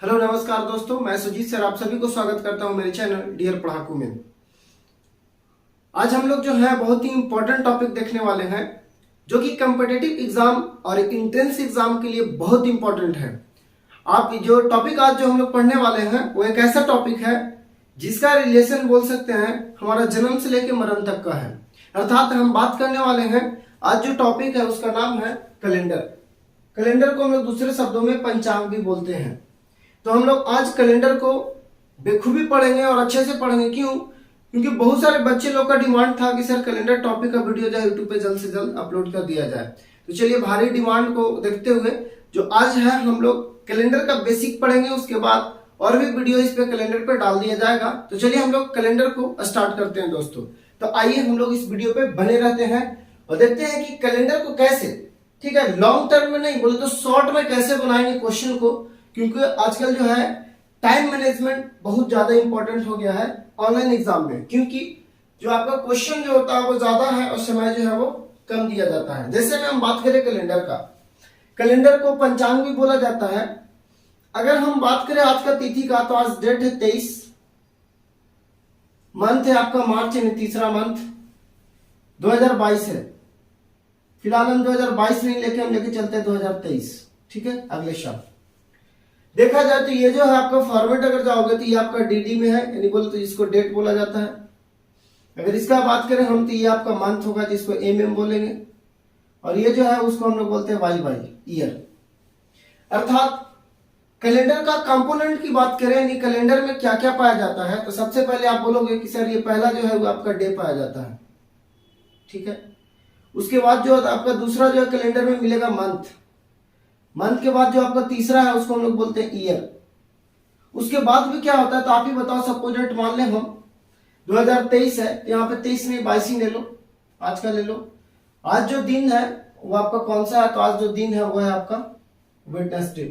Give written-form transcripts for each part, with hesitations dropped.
Hello नमस्कार दोस्तों, मैं सुजीत सर आप सभी को स्वागत करता हूं मेरे चैनल डियर पढ़ाकू में। आज हम लोग जो है बहुत ही इंपॉर्टेंट टॉपिक देखने वाले हैं जो कि कॉम्पिटिटिव एग्जाम और एंट्रेंस एग्जाम के लिए बहुत इंपॉर्टेंट है। आप जो टॉपिक आज जो हम लोग पढ़ने वाले हैं वो एक ऐसा टॉपिक है जिसका रिलेशन बोल सकते हैं हमारा जन्म से लेकर मरण तक का है। अर्थात हम बात करने वाले हैं आज जो टॉपिक है उसका नाम है कैलेंडर। कैलेंडर को हम लोग दूसरे शब्दों में पंचांग भी बोलते हैं। तो हम लोग आज कैलेंडर को बेखूबी पढ़ेंगे और अच्छे से पढ़ेंगे। क्यों? क्योंकि बहुत सारे बच्चे लोग का डिमांड था कि सर कैलेंडर टॉपिक का वीडियो जो है यूट्यूब पे जल्द से जल्द अपलोड कर दिया जाए। तो चलिए भारी डिमांड को देखते हुए जो आज है हम लोग कैलेंडर का बेसिक पढ़ेंगे, उसके बाद और भी वीडियो इस पे कैलेंडर पे डाल दिया जाएगा। तो चलिए हम लोग कैलेंडर को स्टार्ट करते हैं दोस्तों। तो आइए हम लोग इस वीडियो पे बने रहते हैं और देखते हैं कि कैलेंडर को कैसे, ठीक है, लॉन्ग टर्म में नहीं बोले तो शॉर्ट में कैसे बनाएंगे क्वेश्चन को। क्योंकि आजकल जो है टाइम मैनेजमेंट बहुत ज्यादा इंपॉर्टेंट हो गया है ऑनलाइन एग्जाम में, क्योंकि जो आपका क्वेश्चन जो होता है वो ज्यादा है और समय जो है वो कम दिया जाता है। जैसे में हम बात करें कैलेंडर का, कैलेंडर को पंचांग भी बोला जाता है। अगर हम बात करें आज का तिथि का तो आज डेट है 23, मंथ है आपका मार्च, यानी तीसरा मंथ 2022 है। फिलहाल हम 2022 नहीं लेके हम लेके चलते हैं 2023, ठीक है, अगले साल। देखा जाए तो ये जो है आपका फॉर्मेट अगर जाओगे तो ये आपका डीडी में है, यानी बोले तो इसको डेट बोला जाता है। अगर इसका बात करें हम तो ये आपका मंथ होगा जिसको एमएम बोलेंगे, और ये जो है उसको हम लोग बोलते हैं वाई बाई ईयर। अर्थात कैलेंडर का कंपोनेंट की बात करें यानी कैलेंडर में क्या क्या पाया जाता है, तो सबसे पहले आप बोलोगे कि सर ये पहला जो है वो आपका डे पाया जाता है, ठीक है। उसके बाद जो आपका दूसरा जो है कैलेंडर में मिलेगा मंथ, मंथ के बाद जो आपका तीसरा है उसको हम लोग बोलते हैं ईयर। उसके बाद भी क्या होता है तो आप ही बताओ। सपोज डेट मान ले हम 2023 है, यहाँ पे 23 नहीं 22 ही ले लो, आज का ले लो। आज जो दिन है वो आपका कौन सा है, तो आज जो दिन है वो है आपका वेडनेसडे।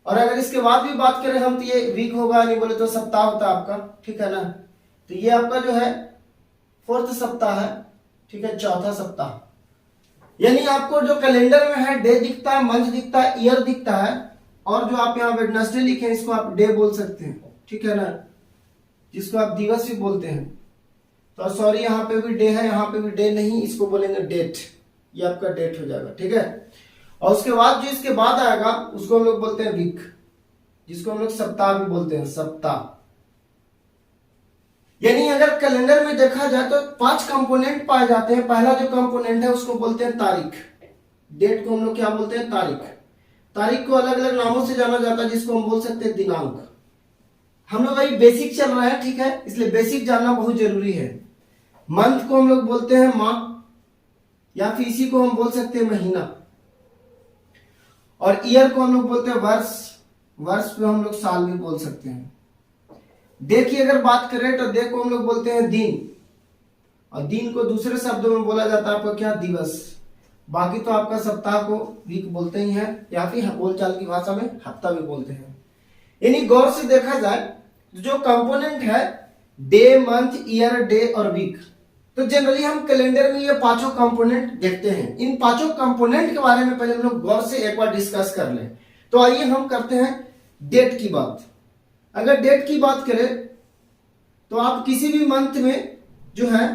और अगर इसके बाद भी बात करें हम तो ये वीक होगा, नहीं बोले तो सप्ताह होता है आपका, ठीक है ना। तो ये आपका जो है 4th सप्ताह है, ठीक है, चौथा सप्ताह। यानी आपको जो कैलेंडर में है डे दिखता है, मंथ दिखता है, ईयर दिखता है, और जो आप यहाँ वेडनेसडे लिखे हैं इसको आप डे बोल सकते हैं, ठीक है ना, जिसको आप दिवस भी बोलते हैं। तो सॉरी यहाँ पे भी डे है, यहाँ पे भी डे नहीं, इसको बोलेंगे डेट। ये आपका डेट हो जाएगा, ठीक है। और उसके बाद जो इसके बाद आएगा उसको हम लोग बोलते हैं वीक, जिसको हम लोग सप्ताह भी बोलते हैं, सप्ताह। यानी अगर कैलेंडर में देखा जाए तो 5 कंपोनेंट पाए जाते हैं। पहला जो कंपोनेंट है उसको बोलते हैं तारीख। डेट को हम लोग क्या बोलते हैं? तारीख। तारीख को अलग अलग नामों से जाना जाता है, जिसको हम बोल सकते हैं दिनांक। हम लोग अभी बेसिक चल रहा है, ठीक है, इसलिए बेसिक जानना बहुत जरूरी है। मंथ को हम लोग बोलते हैं माह, या फिर इसी को हम बोल सकते हैं महीना। और ईयर को हम लोग बोलते हैं वर्ष, वर्ष को हम लोग साल भी बोल सकते हैं। डे की अगर बात करें तो डे को हम लोग बोलते हैं दिन, और दिन को दूसरे शब्दों में बोला जाता है आपका क्या? दिवस। बाकी तो आपका सप्ताह को वीक बोलते ही हैं, या फिर बोलचाल की भाषा में हफ्ता भी बोलते हैं। यानी गौर से देखा जाए जो कंपोनेंट है डे, मंथ, ईयर, डे और वीक, तो जनरली हम कैलेंडर में ये 5 कंपोनेंट देखते हैं। इन 5 कंपोनेंट के बारे में पहले हम लोग गौर से एक बार डिस्कस कर लें। तो आइए हम करते हैं डेट की बात। अगर डेट की बात करें तो आप किसी भी मंथ में जो है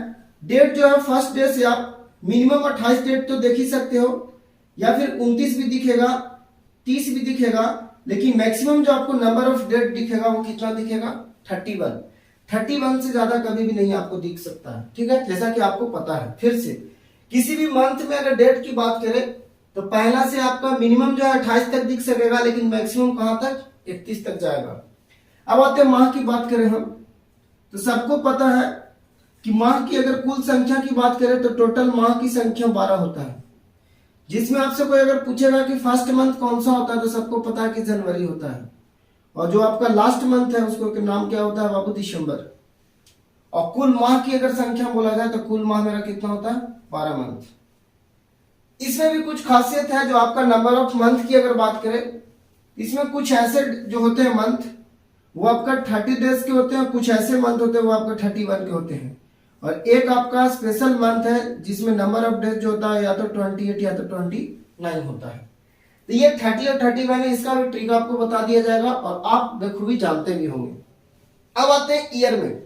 डेट जो है फर्स्ट डे से आप मिनिमम 28 डेट तो देख ही सकते हो, या फिर 29 भी दिखेगा, 30 भी दिखेगा, लेकिन मैक्सिमम जो आपको नंबर ऑफ डेट दिखेगा वो कितना दिखेगा? 31। 31 से ज्यादा कभी भी नहीं आपको दिख सकता है, ठीक है, जैसा कि आपको पता है। फिर से किसी भी मंथ में अगर डेट की बात करें तो पहला से आपका मिनिमम जो है 28 तक दिख सकेगा, लेकिन मैक्सिमम कहां तक? 31 तक जाएगा। अब आते हैं माह की बात करें हम, तो सबको पता है कि माह की अगर कुल संख्या की बात करें तो टोटल माह की संख्या 12 होता है। जिसमें आपसे कोई अगर पूछेगा कि फर्स्ट मंथ कौन सा होता है तो सबको पता है कि जनवरी होता है, और जो आपका लास्ट मंथ है उसको नाम क्या होता है बाबू? दिसंबर। और कुल माह की अगर संख्या बोला जाए तो कुल माह मेरा कितना होता है? 12 मंथ। इसमें भी कुछ खासियत है। जो आपका नंबर ऑफ मंथ की अगर बात करें, इसमें कुछ ऐसे जो होते हैं मंथ वो आपका 30 डेज के होते हैं, कुछ ऐसे मंथ होते हैं वो आपका 31 के होते हैं, और एक आपका स्पेशल मंथ है जिसमें नंबर ऑफ डेज जो होता है या तो 28 या तो 29 होता है। तो ये 30 और 31 है, इसका भी ट्रिक आपको बता दिया जाएगा और आप बखूबी जानते भी होंगे। अब आते हैं ईयर में।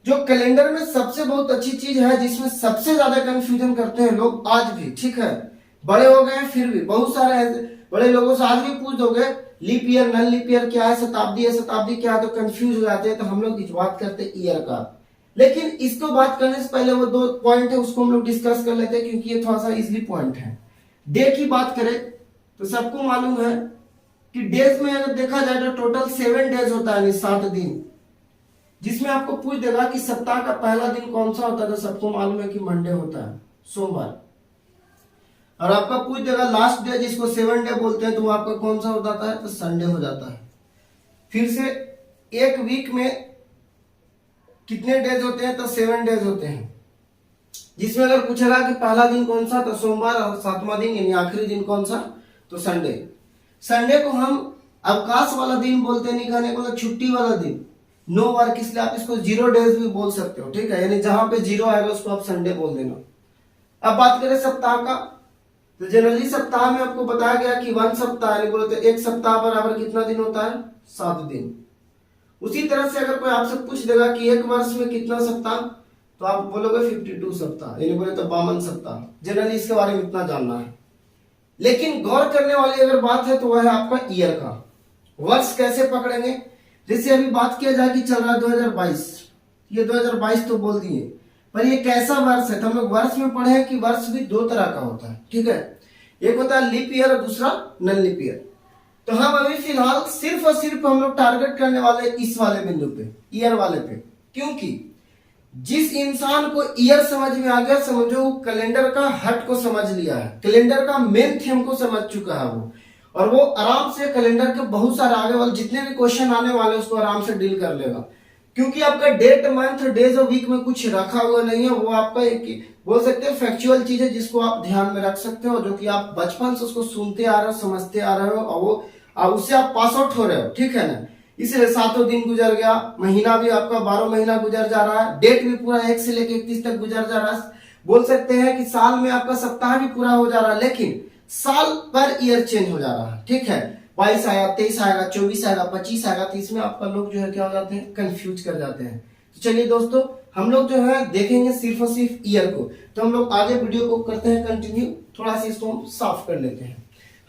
जो कैलेंडर में सबसे बहुत अच्छी चीज है, जिसमें सबसे ज्यादा कंफ्यूजन करते हैं लोग आज भी, ठीक है, बड़े हो गए फिर भी बहुत सारे ऐसे बड़े लोगों से आज भी पूछ दोगे leap year non leap year क्या है, शताब्दी है शताब्दी क्या है, तो कंफ्यूज हो जाते हैं। तो हम लोग इस बात करते हैं ईयर का, लेकिन इसको बात करने से पहले वो 2 पॉइंट है उसको हम लोग डिस्कस कर लेते हैं, क्योंकि ये थोड़ा सा इजली पॉइंट है। डे की बात करें तो सबको मालूम है कि डेज में अगर देखा जाए तो टोटल 7 डेज होता है, 7 दिन, जिसमें आपको पूछ देगा कि सप्ताह का पहला दिन कौन सा होता है, तो सबको मालूम है कि मंडे होता है, सोमवार। और आपका पूछ देगा लास्ट डे जिसको 7 डे बोलते हैं, तो वो आपका कौन सा हो जाता है, तो संडे हो जाता है। फिर से एक वीक में कितने डेज होते हैं, तो 7 डेज होते हैं, जिसमें अगर पूछेगा कि पहला दिन कौन सा, तो सोमवार, और 7वां दिन यानी आखिरी दिन कौन सा, तो संडे। संडे को हम अवकाश वाला दिन बोलते हैं, नहीं कहने को छुट्टी वाला दिन, नो वर्क, इसलिए आप इसको 0 डेज भी बोल सकते हो, ठीक है, यानी जहां पे 0 आएगा उसको आप संडे बोल देना। अब बात करें सप्ताह का, तो जनरली सप्ताह में आपको बताया गया कि 1 सप्ताह यानी बोलते एक सप्ताह बराबर कितना दिन होता है, 7 दिन। उसी तरह से अगर कोई आपसे पूछ देगा कि एक वर्ष में कितना सप्ताह, तो आप बोलोगे 52 सप्ताह, यानी बोले तो 52 सप्ताह। जनरली इसके बारे में इतना जानना है। लेकिन गौर करने वाली अगर बात है तो वह है आपका ईयर का। वर्ष कैसे पकड़ेंगे, जैसे अभी बात किया जाए कि चल रहा है 2022, ये 2022 तो बोल दिए, पर ये कैसा वर्ष है, तो हम लोग वर्ष में पढ़े हैं कि वर्ष भी 2 तरह का होता है, ठीक है, एक होता है लीप ईयर और दूसरा नन लीप ईयर। तो हम अभी फिलहाल सिर्फ और सिर्फ हम लोग टारगेट करने वाले इस वाले बिंदु पे, ईयर वाले पे, क्योंकि जिस इंसान को ईयर समझ में आ गया, समझो कैलेंडर का हट को समझ लिया है, कैलेंडर का मेन थीम को समझ चुका है वो, और वो आराम से कैलेंडर के बहुत सारे आगे वाले जितने भी क्वेश्चन आने वाले उसको आराम से डील कर लेगा। क्योंकि आपका डेट मंथ डेज और वीक में कुछ रखा हुआ नहीं है, वो आपका एक बोल सकते हैं फैक्चुअल चीज है जिसको आप ध्यान में रख सकते हो, जो कि आप बचपन से उसको सुनते आ रहे हो, समझते आ रहे हो, और वो उससे आप पास आउट हो रहे हो, ठीक है ना। इसलिए 7 दिन गुजर गया, महीना भी आपका 12 महीना गुजर जा रहा है, डेट भी पूरा 1 से लेकर 31 तक गुजर जा रहा है। बोल सकते हैं कि साल में आपका सप्ताह भी पूरा हो जा रहा है, लेकिन साल पर ईयर चेंज हो जा रहा है, ठीक है, 22 आएगा, 23 आएगा, 24 आएगा, 25 आएगा, तो इसमें आपका लोग जो है क्या हो जाते हैं, कंफ्यूज कर जाते हैं। तो चलिए दोस्तों, हम लोग जो है देखेंगे सिर्फ और सिर्फ ईयर को। तो हम लोग आगे वीडियो को करते हैं कंटिन्यू, थोड़ा सा इसको हम साफ कर लेते हैं।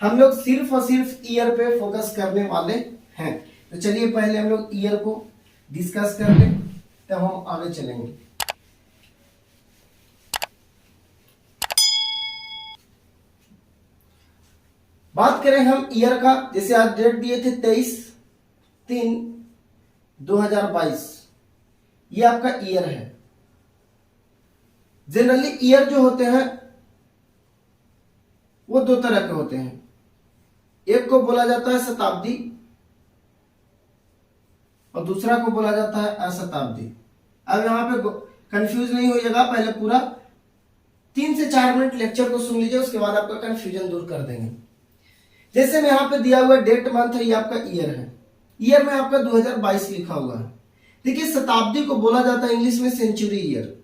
हम लोग सिर्फ और सिर्फ ईयर पे फोकस करने वाले हैं। तो चलिए पहले हम लोग ईयर को डिस्कस कर लें, तब हम आगे चलेंगे। बात करें हम ईयर का, जैसे आज डेट दिए थे 23/3/2022, ये आपका ईयर है। जनरली ईयर जो होते हैं वो 2 तरह के होते हैं, एक को बोला जाता है शताब्दी और दूसरा को बोला जाता है अशताब्दी। अब यहां पे कंफ्यूज नहीं होइएगा, पहले पूरा 3 से 4 मिनट लेक्चर को सुन लीजिए, उसके बाद आपका कंफ्यूजन दूर कर देंगे। जैसे में यहाँ पे दिया हुआ डेट मंथ है, ये आपका ईयर है, ईयर में आपका 2022 लिखा हुआ है। देखिए शताब्दी को बोला जाता है इंग्लिश में सेंचुरी ईयर,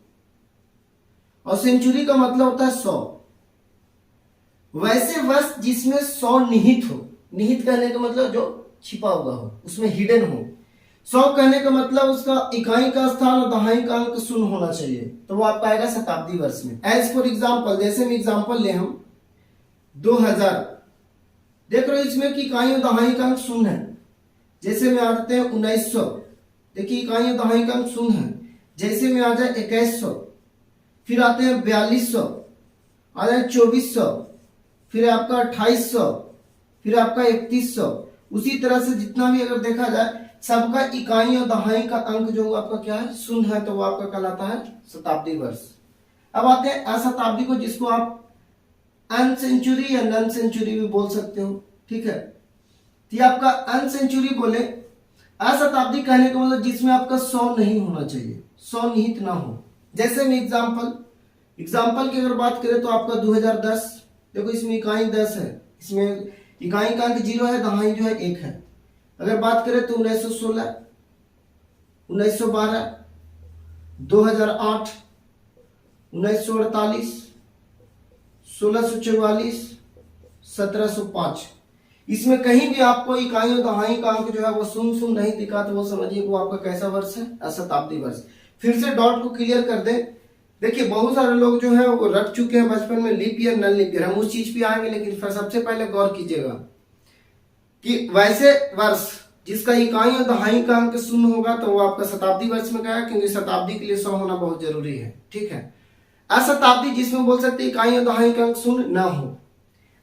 और सेंचुरी का मतलब होता है 100। वैसे वर्ष जिसमें 100 निहित हो, निहित कहने का मतलब जो छिपा हुआ हो, उसमें हिडन हो। 100 कहने का मतलब उसका इकाई का स्थान और दहाई का अंक शून्य होना चाहिए, तो वो आपका आएगा शताब्दी वर्ष में। एज फॉर एग्जाम्पल, जैसे में एग्जाम्पल ले हम 2000, देख रहे हो इसमें कि इकाई और दहाई का अंक शून्य है। जैसे में आते हैं 1900, देखिए इकाई और दहाई का अंक शून्य है। जैसे में आ जाए 2100, फिर आते हैं 4200, आ जाए 2400, फिर आपका 2800, फिर आपका 3100। उसी तरह से जितना भी अगर देखा जाए सबका इकाई और दहाई का अंक जो आपका क्या है, शून्य है, तो वो आपका कहलाता है शताब्दी वर्ष। अब आते हैं अशताब्दी को, जिसको आप अन सेंचुरी या नन सेंचुरी भी बोल सकते हो, ठीक है। तो ये आपका अन सेंचुरी बोले, अशताब्दी कहने का मतलब जिसमें आपका 100 नहीं होना चाहिए, 100 निहित ना हो। जैसे में एग्जाम्पल की अगर बात करें तो आपका 2010, देखो इसमें इकाई 10 है, इसमें इकाई का अंक 0 है, दहाई जो है 1 है। अगर बात करें तो 1916, 1912, 2008, 1948, 1644, 1705। इसमें कहीं भी आपको इकाई और दहाई का अंक जो है वो शून्य शून्य नहीं दिखा तो वो समझिए वो आपका कैसा वर्ष है, अशताब्दी वर्ष। फिर से डॉट को क्लियर कर दे। देखिए बहुत सारे लोग जो है वो रट चुके हैं बचपन में leap year non leap year, हम उस चीज पे आएंगे, लेकिन फिर सबसे पहले गौर कीजिएगा कि वैसे वर्ष जिसका इकाई और दहाई का अंक शून्य होगा तो वो आपका शताब्दी वर्ष में गया, क्योंकि शताब्दी के लिए 100 होना बहुत जरूरी है, ठीक है। अशताब्दी जिसमें बोल सकते हैं इकाई और दहाई का अंक शून्य ना हो।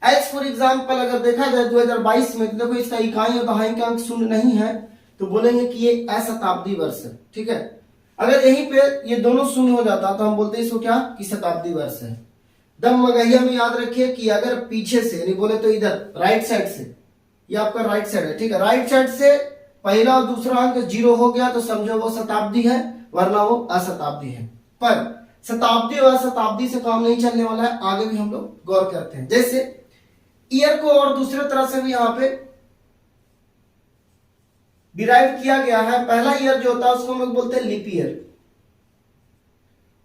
एज फॉर एग्जाम्पल अगर देखा जाए 2022 में तो देखो इसका इकाई और दहाई का अंक शून्य नहीं है तो बोलेंगे कि ये अशताब्दी वर्ष है, ठीक है। अगर यहीं पे ये दोनों शून्य हो जाता तो हम बोलते हैं इसको क्या कि शताब्दी वर्ष है। दम मगहिया में याद रखिए कि अगर पीछे से यानी बोले तो इधर राइट साइड से, ये आपका राइट साइड है, ठीक है, राइट साइड से पहला और दूसरा अंक 0 हो गया तो समझो वो शताब्दी है, वरना वो अशताब्दी है। पर शताब्दी और अशताब्दी से काम नहीं चलने वाला है, आगे भी हम लोग गौर करते हैं। जैसे ईयर को और दूसरे तरह से भी यहाँ पे डिराइव किया गया है। पहला ईयर जो होता है उसको हम लोग बोलते हैं लीप ईयर,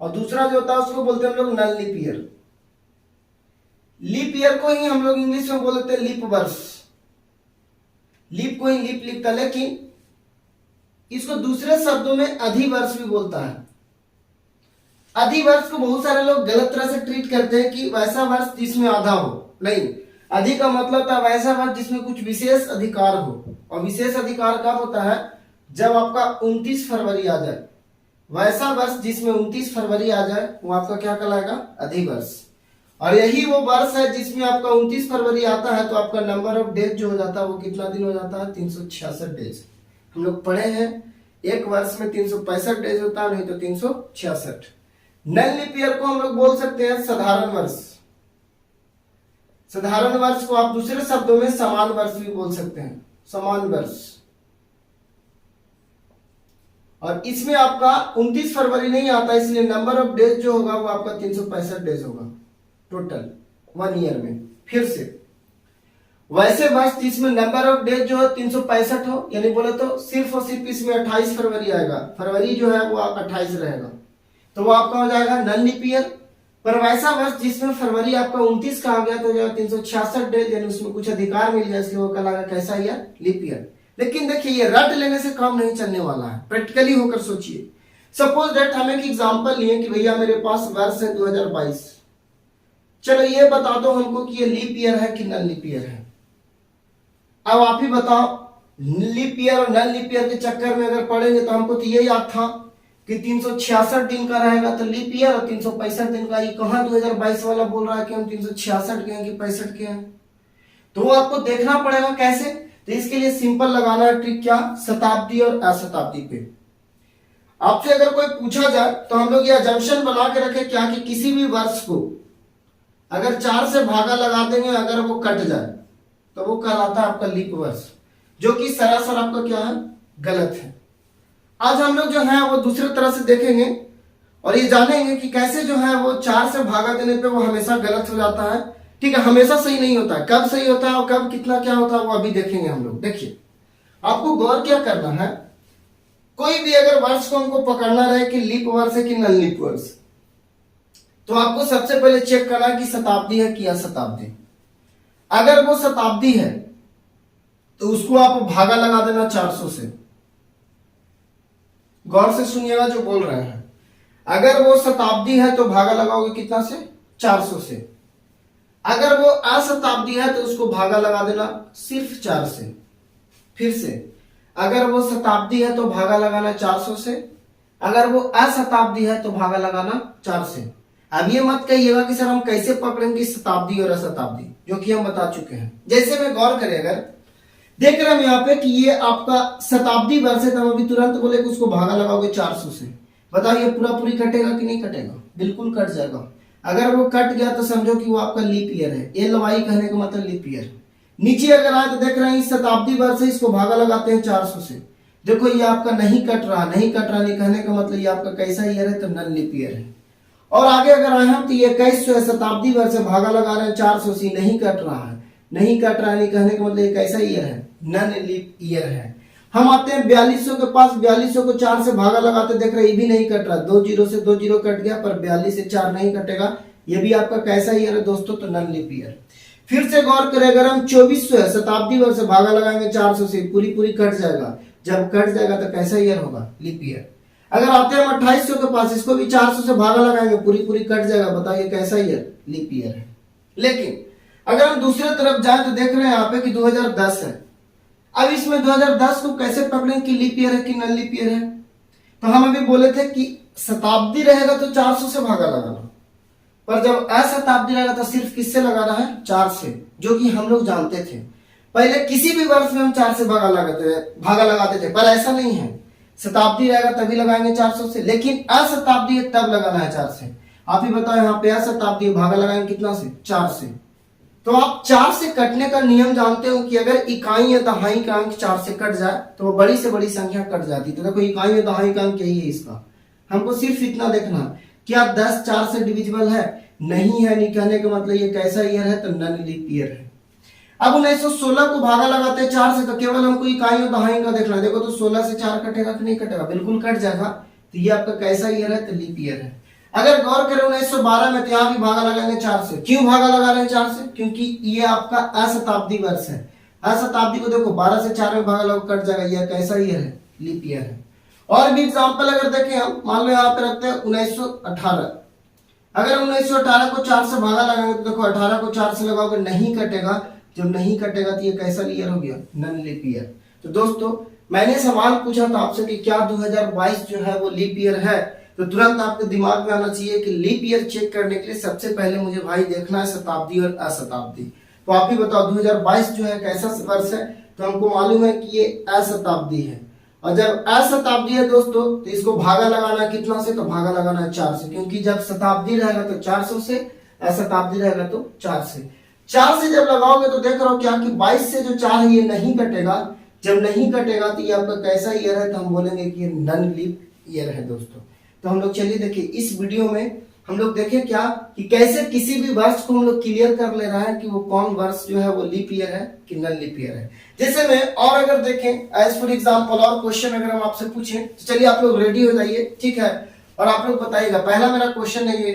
और दूसरा जो होता है उसको बोलते हैं हम लोग non leap year. Leap year को ही हम लोग इंग्लिश में बोलते हैं लीप वर्ष, लीप को ही लीप लिखता है, लेकिन इसको दूसरे शब्दों में अधिवर्ष भी बोलता है। अधिवर्ष को बहुत सारे लोग गलत तरह से ट्रीट करते हैं कि वैसा वर्ष जिसमें आधा हो, नहीं, अधि का मतलब था वैसा वर्ष जिसमें कुछ विशेष अधिकार हो, और विशेष अधिकार कब होता है जब आपका 29 फरवरी आ जाए। वैसा वर्ष जिसमें 29 फरवरी आ जाए वो आपका क्या कहलाएगा, अधिवर्ष। और यही वो वर्ष है जिसमें आपका 29 फरवरी आता है तो आपका नंबर ऑफ डेज जो हो जाता है वो कितना दिन हो जाता है, 366 डेज। हम लोग पढ़े हैं एक वर्ष में 365 डेज होता है, नहीं तो 366। नन लीप ईयर को हम लोग बोल सकते हैं साधारण वर्ष। साधारण वर्ष को आप दूसरे शब्दों में समान वर्ष भी बोल सकते हैं, समान वर्ष। और इसमें आपका 29 फरवरी नहीं आता, इसलिए नंबर ऑफ डेज जो होगा वो आपका 365 डेज होगा टोटल 1 ईयर में। फिर से वैसे वर्ष जिसमें नंबर ऑफ डेज जो है 365 हो, यानी बोले तो सिर्फ और सिर्फ इसमें 28 फरवरी आएगा, फरवरी जो है वो 28 रहेगा, तो वो आपका हो जाएगा नन लीप ईयर। पर वैसा वर्ष जिसमें फरवरी आपका 29 का आ गया तो 366 डेज, यानी उसमें कुछ अधिकार मिल गया, इसलिए वो कहलाएगा कैसा ईयर, लीप ईयर। लेकिन देखिए ये रट लेने से काम नहीं चलने वाला है, प्रैक्टिकली होकर सोचिए। सपोज दैट हम एक एग्जांपल लिए कि भैया मेरे पास वर्ष है 2022, चलो ये बता दो हमको कि ये लीप ईयर है कि नन लीप ईयर है। अब आप ही बताओ, लीप ईयर और नन लीप ईयर के चक्कर में अगर पढ़ेंगे तो हमको तो ये याद था कि 366 दिन का रहेगा तो लीप ईयर, और 365 दिन का। ये कहां 2022 वाला बोल रहा है कि हम 366 के हैं कि 65 के हैं, तो वो आपको देखना पड़ेगा कैसे। तो इसके लिए सिंपल लगाना है ट्रिक, क्या, शताब्दी और अशताब्दी पे। आपसे अगर कोई पूछा जाए तो हम लोग ये अजम्पशन बना के रखे क्या कि किसी भी वर्ष को अगर 4 से भागा लगा देंगे, अगर वो कट जाए तो वो कहलाता है आपका लीप वर्ष, जो कि सरासर आपका क्या है, गलत है। आज हम लोग जो है वो दूसरे तरह से देखेंगे और ये जानेंगे कि कैसे जो है वो 4 से भागा देने पे वो हमेशा गलत हो जाता है, ठीक है, हमेशा सही नहीं होता है। कब सही होता है और कब कितना क्या होता है वो अभी देखेंगे हम लोग। देखिए आपको गौर क्या करना है, कोई भी अगर वर्ष को हमको पकड़ना रहे कि लीप वर्ष है कि नन लीप वर्ष, तो आपको सबसे पहले चेक करना है कि शताब्दी है कि अशताब्दी। अगर वो शताब्दी है तो उसको आप भागा लगा देना 400 से। गौर से सुनिएगा जो बोल रहे हैं, अगर वो शताब्दी है तो भागा लगाओगे कितना से, 400 से। अगर वो अशताब्दी है तो उसको भागा लगा देना सिर्फ 4 से। फिर से अगर वो शताब्दी है तो भागा लगाना 400 से, अगर वो अशताब्दी है तो भागा लगाना 4 से। अब ये मत कहिएगा कि सर हम कैसे पकड़ेंगे शताब्दी और अशताब्दी, जो कि हम बता चुके हैं। जैसे में गौर करें, अगर देख रहे हैं यहाँ पे कि ये आपका शताब्दी वर्ष है, तो हम अभी तुरंत बोले कि उसको भागा लगाओगे 400 से। बताओ ये पूरा पूरी कटेगा कि नहीं कटेगा, बिल्कुल कट जाएगा। अगर वो कट गया तो समझो कि वो आपका लीप ईयर है, ये लवाई कहने का मतलब लीप ईयर। नीचे अगर आए तो देख रहे हैं शताब्दी वर्ष है, इसको भागा लगाते हैं 400 से। देखो ये आपका नहीं कट रहा, नहीं कट रहा, नहीं कहने का मतलब ये आपका कैसा ईयर है, तो नन लीप ईयर है। और आगे अगर आए हम तो ये 2100 शताब्दी वर्ष है, भागा लगा रहे हैं 400 से, नहीं कट रहा है, नहीं कट रहा है, नहीं कहने का मतलब ये कैसा ईयर है, नन लीप ईयर है। हम आते हैं 4200 के पास, 4200 को 4 से भागा लगाते देख रहे हैं, ये भी नहीं कट रहा, 2 जीरो से 2 जीरो कट गया, पर 42 से 4 नहीं कटेगा। ये भी आपका कैसा ईयर है दोस्तों, तो नन लीप ईयर। फिर से गौर करें, अगर हम 2400 है शताब्दी वर्ष से भागा लगाएंगे 400 से, पूरी पूरी कट जाएगा। जब कट जाएगा तो कैसा ईयर होगा? Leap year. अगर आते हैं 2800 के पास, इसको भी 400 से भागा लगाएंगे, पूरी पूरी कट जाएगा। बताइए कैसा ईयर? लीप ईयर है। लेकिन अगर हम दूसरे तरफ जाए तो देख रहे हैं यहाँ पे कि 2010 है। अब इसमें 2010 को कैसे पकड़ें कि लीप ईयर है कि नॉन लीप ईयर है? तो हम अभी बोले थे कि शताब्दी रहेगा तो 400 से भागा लगाना, पर जब अशताब्दी रहेगा तो सिर्फ किससे लगाना है? 4 से, जो कि हम लोग जानते थे। पहले किसी भी वर्ष में हम 4 से भागा लगाते थे, पर ऐसा नहीं है। शताब्दी रहेगा तभी लगाएंगे 400 से, लेकिन अशताब्दी है तब लगाना है 4 से। आप ही बताओ, यहाँ पे अशताब्दी भागा लगाएंगे कितना से? 4 से। तो आप 4 से कटने का नियम जानते हो कि अगर इकाई या दहाई का अंक 4 से कट जाए तो वो बड़ी से बड़ी संख्या कट जाती है। तो देखो इकाई या दहाई का अंक यही है इसका। हमको सिर्फ इतना देखना, क्या 10 4 से डिविजिबल है? नहीं है। नहीं कहने का मतलब ये कैसा ईयर है? तो नॉन लीप ईयर है। अब 1916 को भागा लगाते हैं 4 से, तो केवल हमको इकाई और दहाई का देखना है। देखो तो 16 से 4 कटेगा कि नहीं कटेगा? बिल्कुल कट जाएगा। तो ये आपका कैसा ईयर है? तो लीप ईयर है। अगर गौर करें 1912 में, तो यहाँ भी भागा लगाएंगे 4 से। क्यों भागा लगा रहे हैं 4 से? क्योंकि ये आपका अशताब्दी वर्ष है। अशताब्दी को देखो 12 से 4 में भागा लगा कट जाएगा। यह कैसा ईयर है? लीप ईयर है। और भी एग्जाम्पल अगर देखें हम, मान लो यहाँ पे रखते हैं 1918। अगर 1918 को 4 से भागा लगाएंगे तो देखो 18 को 4 से लगाओगे नहीं कटेगा। जब नहीं कटेगा तो ये कैसा ईयर हो गया? Non leap year. तो दोस्तों मैंने सवाल पूछा था आपसे कि क्या 2022 जो है वो लीप ईयर है, तो तुरंत आपके दिमाग में आना चाहिए कि लीप ईयर चेक करने के लिए सबसे पहले मुझे भाई देखना है शताब्दी और अशताब्दी। तो आप ही बताओ 2022 जो है कैसा वर्ष है? तो हमको मालूम है कि ये अशताब्दी है। और जब अशताब्दी है दोस्तों तो इसको भागा लगाना है कितना से? तो भागा लगाना है 4 से, क्योंकि जब शताब्दी रहेगा तो 400 से, अशताब्दी रहेगा तो 4 से। 4 से जब लगाओगे तो देख रहे हो क्या कि 22 से जो 4 है ये नहीं कटेगा। जब नहीं कटेगा तो ये आपका कैसा ईयर है? तो हम बोलेंगे कि ये नॉन लीप ईयर है दोस्तों। तो हम लोग चलिए देखिए इस वीडियो में हम लोग देखें क्या कि कैसे किसी भी वर्ष को हम लोग क्लियर कर ले रहा है कि वो कौन वर्ष जो है वो लीप ईयर है कि नॉन लीप ईयर है। जैसे में और अगर देखें एज फॉर एग्जांपल और क्वेश्चन अगर हम आपसे पूछें तो चलिए आप लोग रेडी हो जाइए, ठीक है? और आप लोग बताइएगा। पहला मेरा क्वेश्चन है ये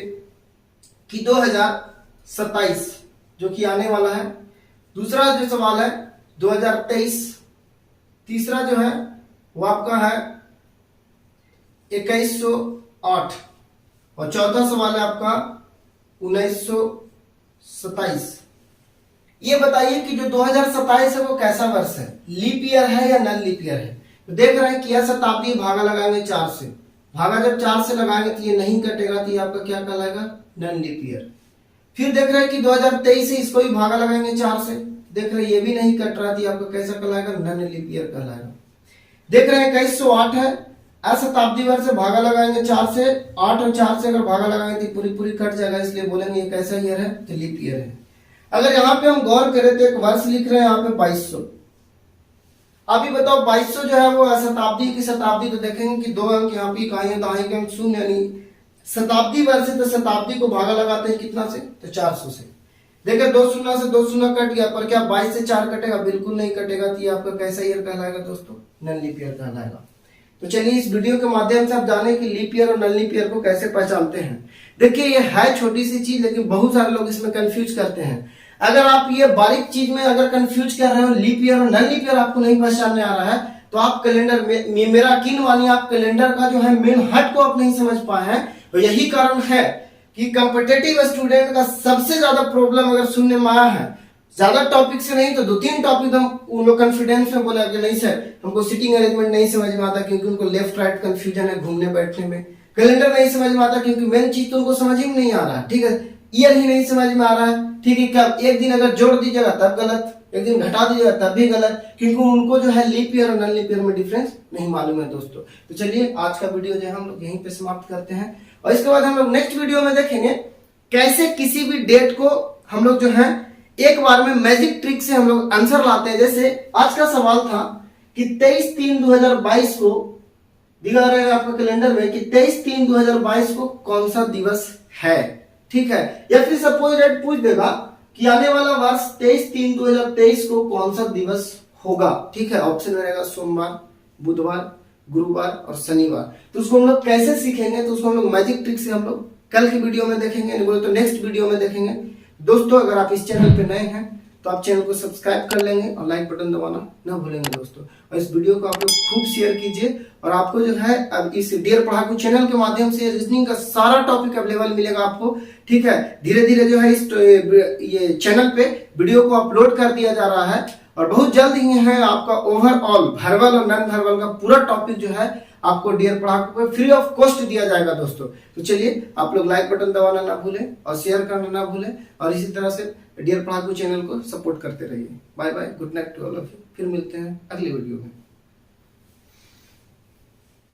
कि 2027 जो कि आने वाला है। दूसरा जो सवाल है 2023। तीसरा जो है वो आपका है 2108। और चौथा सवाल है आपका 1927। ये बताइए कि जो 2027 है वो कैसा वर्ष है? लीप ईयर है या नॉन लीप ईयर है? तो देख रहे हैं कि यह शताब्दी भागा लगाएंगे 4 से। भागा जब 4 से लगाएंगे तो ये नहीं कटेगा, तो ये आपका क्या कहलाएगा? Non leap year. फिर देख रहे हैं कि 2023 से इसको भी भागा लगाएंगे 4 से। देख रहे हैं ये भी नहीं कट रहा, तो आपका कैसा कहलाएगा? नॉन लीप ईयर कहलाएगा। देख रहे हैं 2108 है, अशताब्दी वर्ष से भागा लगाएंगे 4 से। 8 और 4 से अगर भागा लगाएंगे तो पूरी पूरी कट जाएगा, इसलिए बोलेंगे ये कैसा ईयर है? तो लीप ईयर है। अगर यहाँ पे हम गौर करें तो एक वर्ष लिख रहे हैं यहाँ पे 2200। अभी बताओ 2200 जो है वो अशताब्दी की शताब्दी, तो देखेंगे कि 2 अंक यहाँ पे इकाई दहाई के अंक शून्य, यानी शताब्दी वर्ष है तो शताब्दी को भागा लगाते हैं कितना से? तो 400 से। देखिए 2 शून्य से 2 शून्य कट गया, पर क्या 22 से 4 कटेगा? बिल्कुल नहीं कटेगा। तो ये आपका कैसा ईयर कहलाएगा दोस्तों? नॉन लीप ईयर कहलाएगा। तो चलिए इस वीडियो के माध्यम से आप जाने कि लीप ईयर और नॉन लीप ईयर को कैसे पहचानते हैं। देखिए ये है छोटी सी चीज, लेकिन बहुत सारे लोग इसमें कंफ्यूज करते हैं। अगर आप ये बारीक चीज में अगर कंफ्यूज कर रहे हो, लीप ईयर और नॉन लीप ईयर आपको नहीं पहचानने आ रहा है, तो आप कैलेंडर में मेरा यकीन मानिए आप कैलेंडर का जो है मेन हट को आप नहीं समझ पाए हैं। तो यही कारण है कि कॉम्पिटिटिव स्टूडेंट का सबसे ज्यादा प्रॉब्लम अगर सुनने में आया है, ज्यादा टॉपिक से नहीं तो 2-3 टॉपिक हम उन लोग कॉन्फिडेंस में बोला कि नहीं सर हमको सिटिंग अरेंजमेंट नहीं समझ में आता, क्योंकि उनको लेफ्ट राइट कंफ्यूजन है घूमने बैठने में। कैलेंडर नहीं समझ में आता क्योंकि मेन चीज तो उनको समझ ही नहीं आ रहा है, ठीक है? ईयर ही नहीं समझ में आ रहा है, ठीक है? क्या एक दिन अगर जोड़ दीजिएगा तब गलत, एक दिन घटा दीजिएगा तब भी गलत, क्योंकि उनको जो है लीप ईयर और नॉन लीप ईयर में डिफरेंस नहीं मालूम है दोस्तों। तो चलिए आज का वीडियो जो है हम लोग यहीं पे समाप्त करते हैं, और इसके बाद हम लोग नेक्स्ट वीडियो में देखेंगे कैसे किसी भी डेट को हम लोग जो है एक बार में मैजिक ट्रिक से हम लोग आंसर लाते हैं। जैसे आज का सवाल था कि 23/3/2022 को दिखा रहे हैं आपका कैलेंडर में कि 23/3/2022 को कौन सा दिवस है, ठीक है? या फिर सपोज डेट पूछ देगा कि आने वाला वर्ष 23/3/2023 को कौन सा दिवस होगा, ठीक है? ऑप्शन में रहेगा सोमवार, बुधवार, गुरुवार और शनिवार। तो उसको हम लोग कैसे सीखेंगे, तो उसको हम लोग मैजिक ट्रिक से हम लोग कल की वीडियो में देखेंगे, नहीं बोले तो नेक्स्ट वीडियो में देखेंगे। दोस्तों अगर आप इस चैनल पे नए हैं तो आप चैनल को सब्सक्राइब कर लेंगे और लाइक बटन दबाना ना भूलेंगे दोस्तों। और इस वीडियो को आप लोग खूब शेयर कीजिए। और आपको जो है अब इस डियर पढ़ाकू चैनल के माध्यम से रीजनिंग का सारा टॉपिक अवेलेबल मिलेगा आपको, ठीक है। धीरे धीरे जो है इस ये चैनल पे वीडियो को अपलोड कर दिया जा रहा है और बहुत जल्द ही है आपका ओवरऑल वर्बल और नॉन वर्बल का पूरा टॉपिक जो है आपको डियर पढ़ाकू पे फ्री ऑफ कॉस्ट दिया जाएगा दोस्तों। तो चलिए आप लोग लाइक बटन दबाना ना भूलें और शेयर करना ना भूलें और इसी तरह से डियर पढ़ाकू चैनल को सपोर्ट करते रहिए। Bye bye, good night to all of you. फिर मिलते हैं अगली वीडियो में।